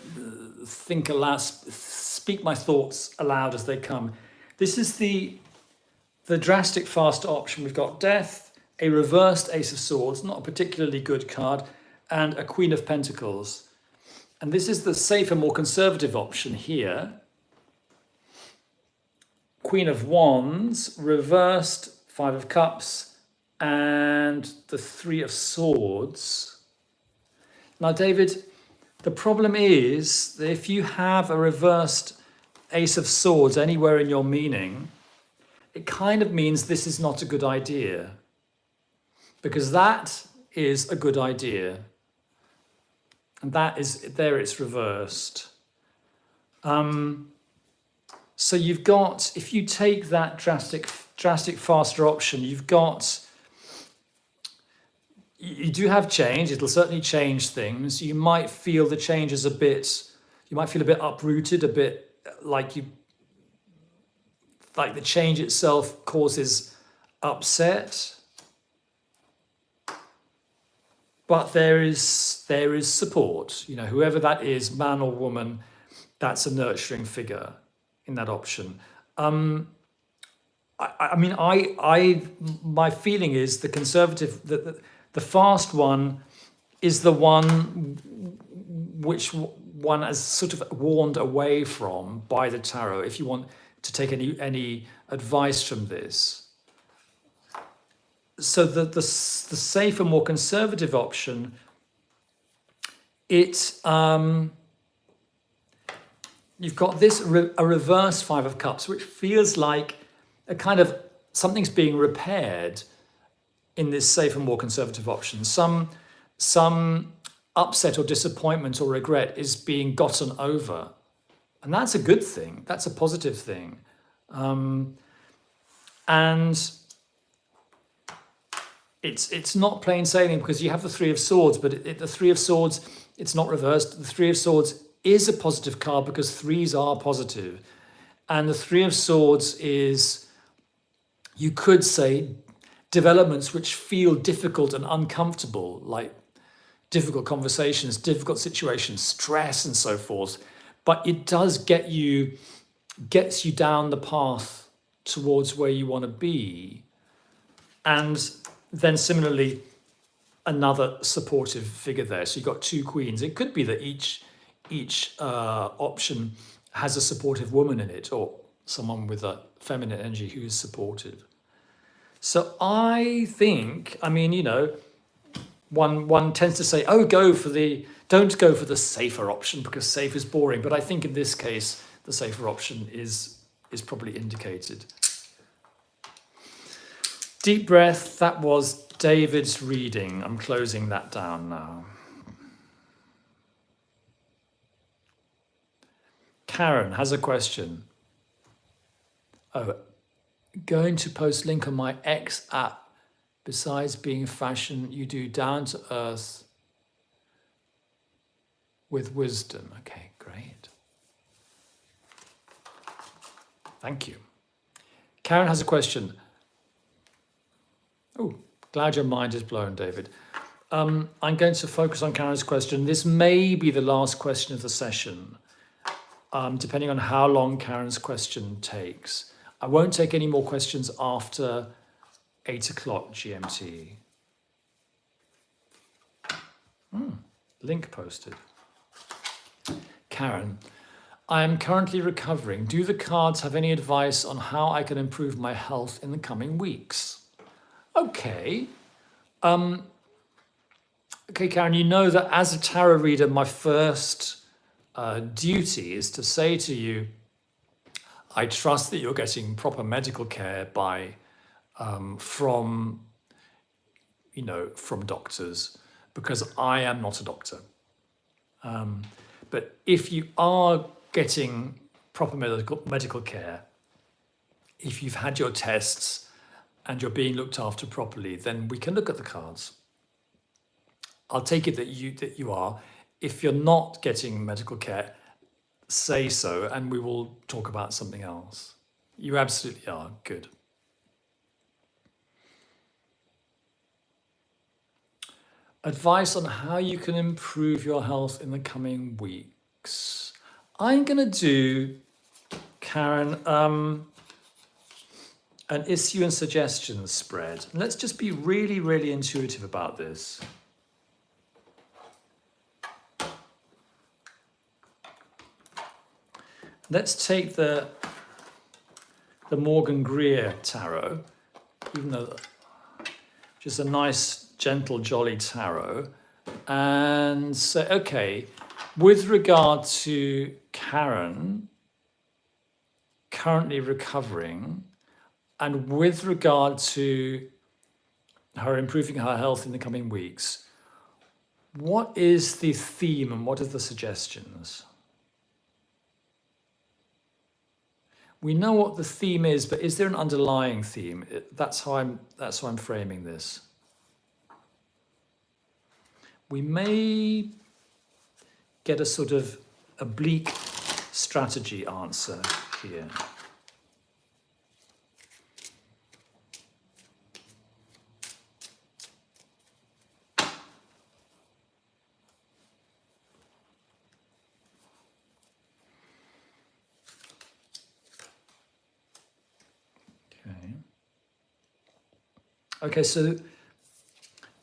think aloud, speak my thoughts aloud as they come. This is the drastic fast option. We've got Death, a reversed Ace of Swords, not a particularly good card, and a Queen of Pentacles. And this is the safer, more conservative option here. Queen of Wands, reversed 5 of Cups, and the 3 of Swords. Now, David, the problem is that if you have a reversed Ace of Swords anywhere in your meaning, it kind of means this is not a good idea, because that is a good idea, and that is there. It's reversed. So you've got, if you take that drastic faster option, you do have change. It'll certainly change things. You might feel the change is you might feel a bit uprooted, a bit like the change itself causes upset. But there is support. Whoever that is, man or woman, that's a nurturing figure in that option. My feeling is the conservative, the fast one is the one which one has sort of warned away from by the tarot, if you want to take any advice from this. So the safer, more conservative option, you've got this a reverse 5 of Cups, which feels like a kind of something's being repaired in this safer, more conservative option. Some upset or disappointment or regret is being gotten over. And that's a good thing. That's a positive thing. And it's not plain sailing because you have the Three of Swords, but the Three of Swords, it's not reversed. The Three of Swords is a positive card because threes are positive. And the Three of Swords is, you could say, developments which feel difficult and uncomfortable, like difficult conversations, difficult situations, stress and so forth. But it does gets you down the path towards where you want to be. And then similarly, another supportive figure there. So you've got two queens. It could be that each option has a supportive woman in it, or someone with a feminine energy who is supportive. So I think, I mean, one tends to say, oh, don't go for the safer option because safe is boring. But I think in this case, the safer option is probably indicated. Deep breath. That was David's reading. I'm closing that down now. Karen has a question. Oh, going to post link on my X app. Besides being fashion, you do down to earth with wisdom. Okay, great. Thank you. Karen has a question. Oh, glad your mind is blown, David. I'm going to focus on Karen's question. This may be the last question of the session, depending on how long Karen's question takes. I won't take any more questions after 8 o'clock GMT. Link posted. Karen, I am currently recovering. Do the cards have any advice on how I can improve my health in the coming weeks? Okay. Okay, Karen, you know that as a tarot reader, my first duty is to say to you, I trust that you're getting proper medical care from doctors, because I am not a doctor. But if you are getting proper medical care, if you've had your tests and you're being looked after properly, then we can look at the cards. I'll take it that you are. If you're not getting medical care, say so, and we will talk about something else. You absolutely are. Good. Advice on how you can improve your health in the coming weeks. I'm going to do, Karen, an issue and suggestions spread. Let's just be really, really intuitive about this. Let's take the Morgan Greer tarot, even though just a nice, gentle, jolly tarot, and say, okay, with regard to Karen, currently recovering, and with regard to her improving her health in the coming weeks, what is the theme and what are the suggestions? We know what the theme is, but is there an underlying theme? That's how I'm framing this. We may get a sort of oblique strategy answer here. Okay, so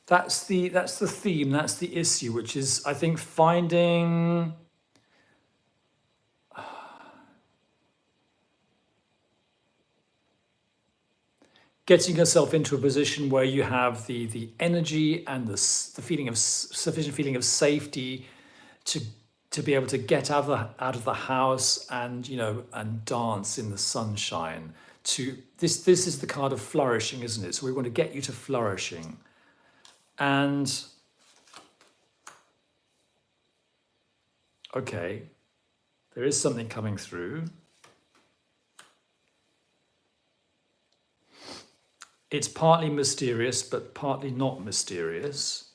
that's the theme, that's the issue, which is, I think, finding getting yourself into a position where you have the energy and the feeling of sufficient feeling of safety to be able to get out of the house and and dance in the sunshine. This is the card of flourishing, isn't it? So we want to get you to flourishing. And Okay, there is something coming through. It's partly mysterious, but partly not mysterious.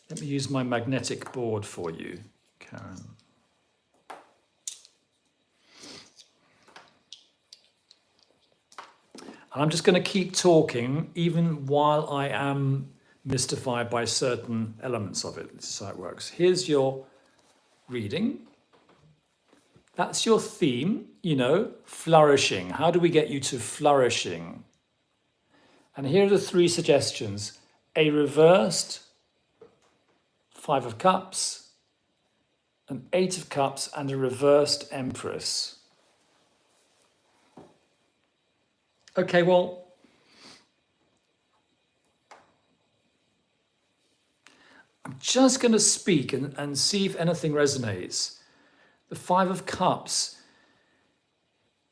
Let me use my magnetic board for you, Karen. And I'm just going to keep talking, even while I am mystified by certain elements of it. This is how it works. Here's your reading. That's your theme, flourishing. How do we get you to flourishing? And here are the 3 suggestions. A reversed 5 of Cups, an 8 of Cups, and a reversed Empress. Okay, well, I'm just going to speak and see if anything resonates. The 5 of Cups,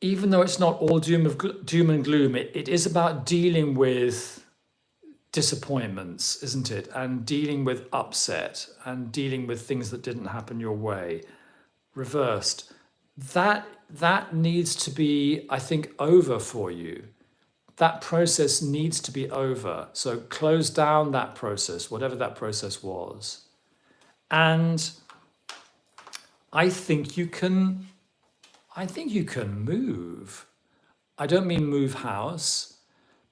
even though it's not all doom and gloom, it is about dealing with disappointments, isn't it? And dealing with upset and dealing with things that didn't happen your way. Reversed. That needs to be, I think, over for you. That process needs to be over. So close down that process, whatever that process was. And I think you can move. I don't mean move house,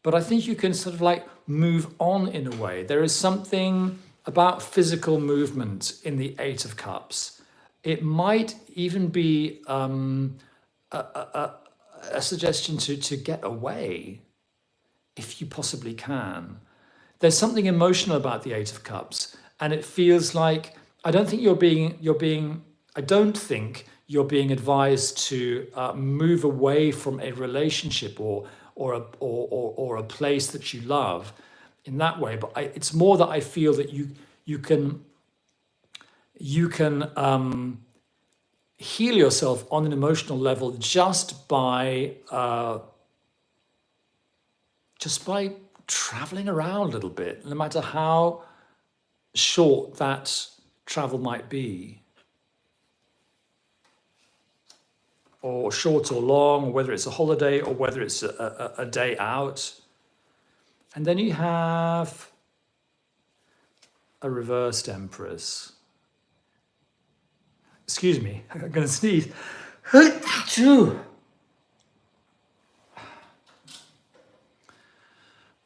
but I think you can sort of like move on in a way. There is something about physical movement in the 8 of Cups. It might even be a suggestion to get away, if you possibly can. There's something emotional about the 8 of Cups, and it feels like I don't think you're being advised to move away from a relationship or a place that you love in that way. But it's more that I feel that you can heal yourself on an emotional level just by traveling around a little bit, no matter how short that travel might be, or short or long, or whether it's a holiday or whether it's a day out. And then you have a reversed Empress. Excuse me, I'm going to sneeze.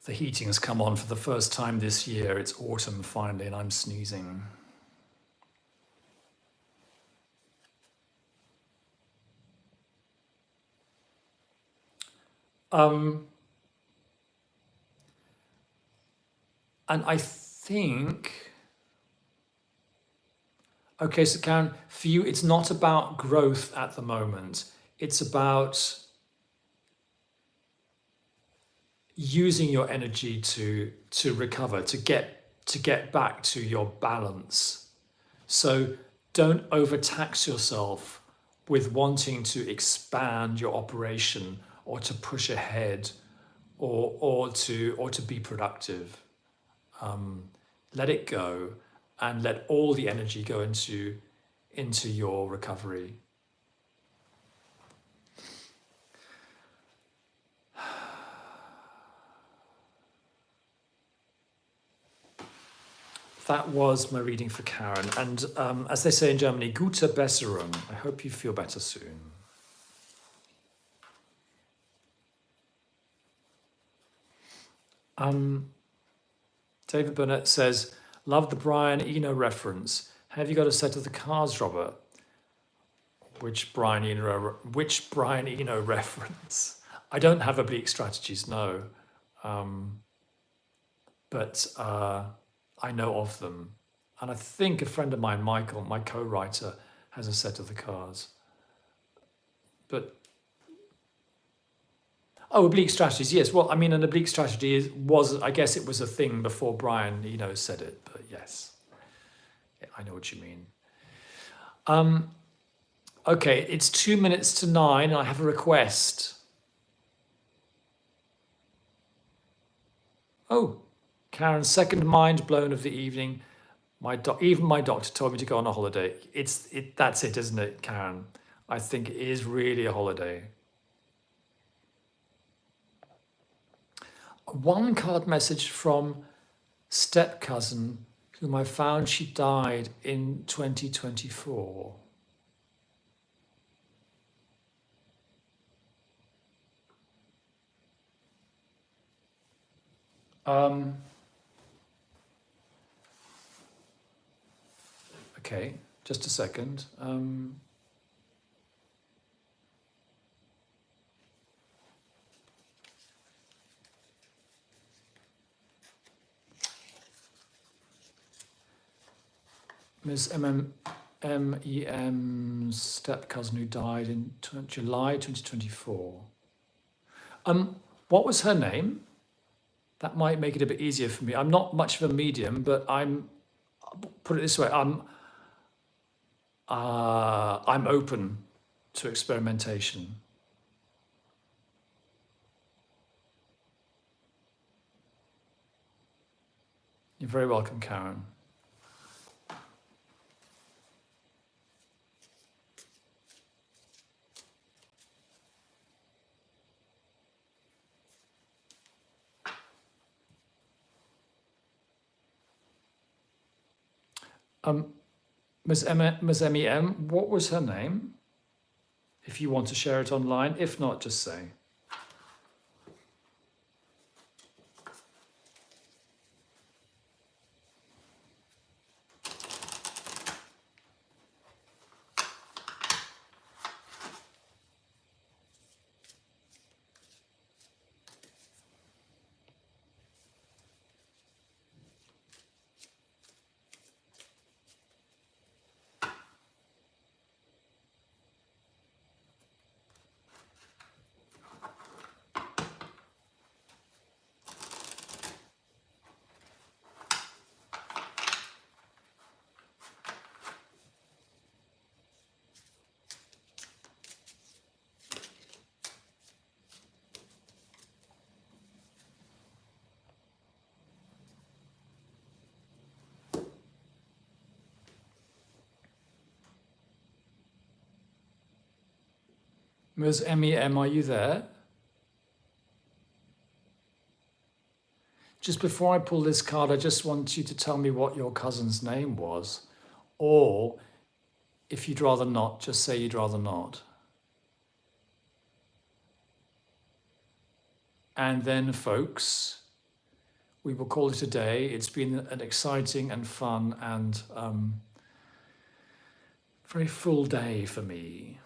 The heating has come on for the first time this year. It's autumn finally, and I'm sneezing. And I think, okay, so Karen, for you, it's not about growth at the moment. It's about using your energy to recover, to get back to your balance. So don't overtax yourself with wanting to expand your operation or to push ahead or to be productive. Let it go and let all the energy go into your recovery. That was my reading for Karen. And as they say in Germany, gute Besserung. I hope you feel better soon. David Burnett says, love the Brian Eno reference. Have you got a set of the cards, Robert? Which Brian Eno reference? I don't have oblique strategies, no. But I know of them. And I think a friend of mine, Michael, my co-writer, has a set of the cards. But, oblique strategies, yes. Well, I mean, an oblique strategy I guess it was a thing before Brian, said it, but yes. Yeah, I know what you mean. Okay, it's 2 minutes to 9, and I have a request. Oh, Karen's second mind blown of the evening. Even my doctor told me to go on a holiday. That's it, isn't it, Karen? I think it is really a holiday. One card message from step cousin, whom I found she died in 2024. Okay, just a second. Ms. MEM's step cousin who died in July 2024. What was her name? That might make it a bit easier for me. I'm not much of a medium, but put it this way, I'm open to experimentation. You're very welcome, Karen. Ms. MEM, what was her name? If you want to share it online, if not, just say. Ms. MEM, are you there? Just before I pull this card, I just want you to tell me what your cousin's name was. Or, if you'd rather not, just say you'd rather not. And then, folks, we will call it a day. It's been an exciting and fun and very full day for me.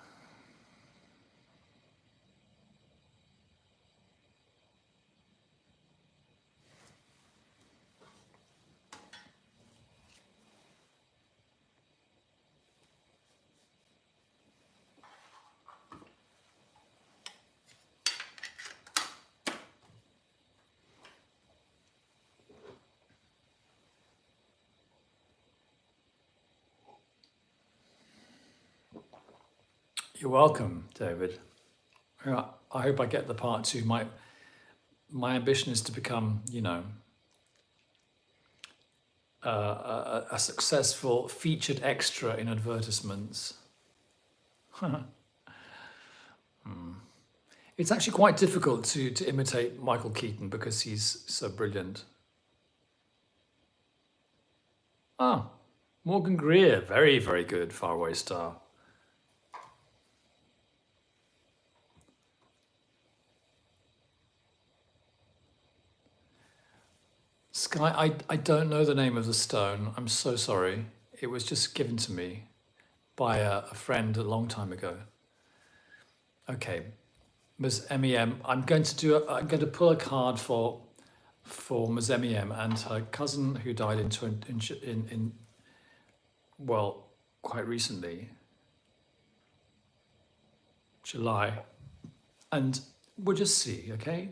You're welcome, David. I hope I get the part two. My ambition is to become, a successful featured extra in advertisements. It's actually quite difficult to imitate Michael Keaton because he's so brilliant. Ah, Morgan Greer, very, very good, Faraway Star. Sky, I don't know the name of the stone. I'm so sorry. It was just given to me by a friend a long time ago. Okay, Ms. MEM, I'm going to pull a card for Ms. MEM and her cousin who died in well, quite recently, July. And we'll just see, okay?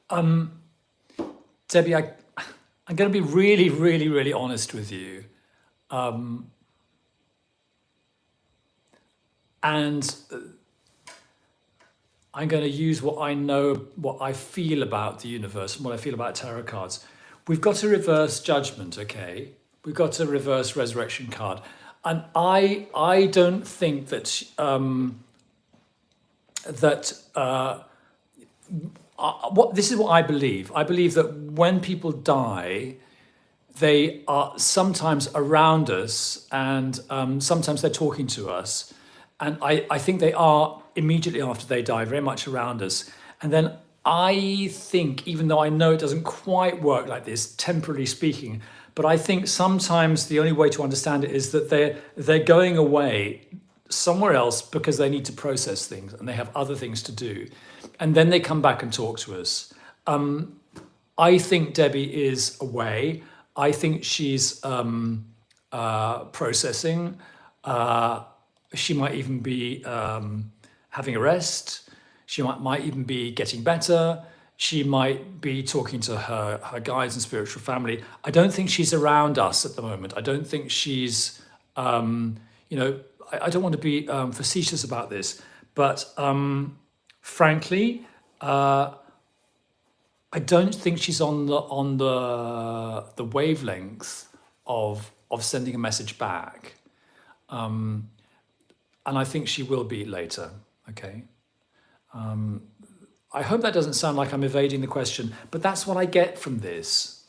Debbie, I'm going to be really, really, really honest with you. And I'm going to use what I know, what I feel about the universe and what I feel about tarot cards. We've got a reverse judgment, okay? We've got a reverse resurrection card. And I don't think that that what this is what I believe. I believe that when people die, they are sometimes around us and sometimes they're talking to us. And I think they are immediately after they die, very much around us. And then I think, even though I know it doesn't quite work like this, temporally speaking, but I think sometimes the only way to understand it is that they're going away somewhere else because they need to process things and they have other things to do. And then they come back and talk to us. I think Debbie is away. I think she's processing. She might even be having a rest. She might even be getting better. She might be talking to her guides and spiritual family. I don't think she's around us at the moment. I don't think she's, I don't want to be facetious about this, but frankly, I don't think she's on the wavelength of sending a message back, and I think she will be later. Okay. I hope that doesn't sound like I'm evading the question, but that's what I get from this.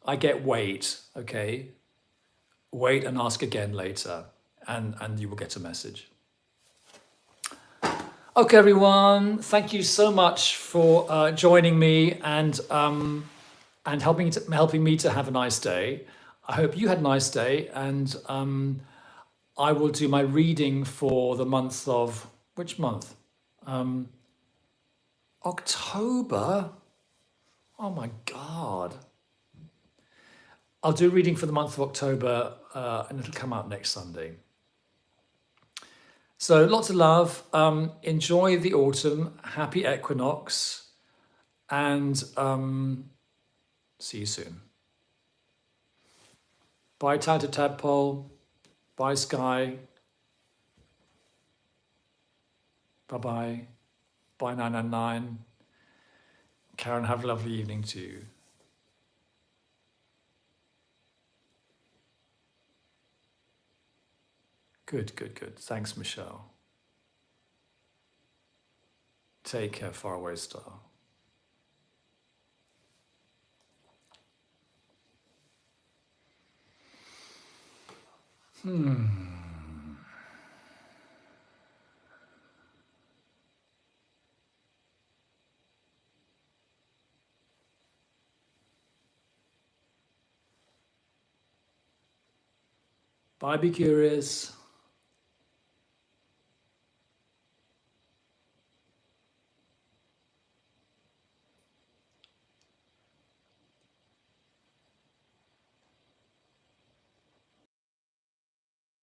I get wait. Okay. Wait and ask again later, and you will get a message. Okay, everyone. Thank you so much for joining me and helping me to have a nice day. I hope you had a nice day, and I will do my reading for the month of which month? October. Oh my God. I'll do a reading for the month of October, and it'll come out next Sunday. So lots of love. Enjoy the autumn. Happy equinox, and see you soon. Bye, Talented Tadpole. Bye, Sky. Bye-bye. Bye, 999. Karen, have a lovely evening too. Good, good, good. Thanks, Michelle. Take care, Faraway Star. Bye, be curious.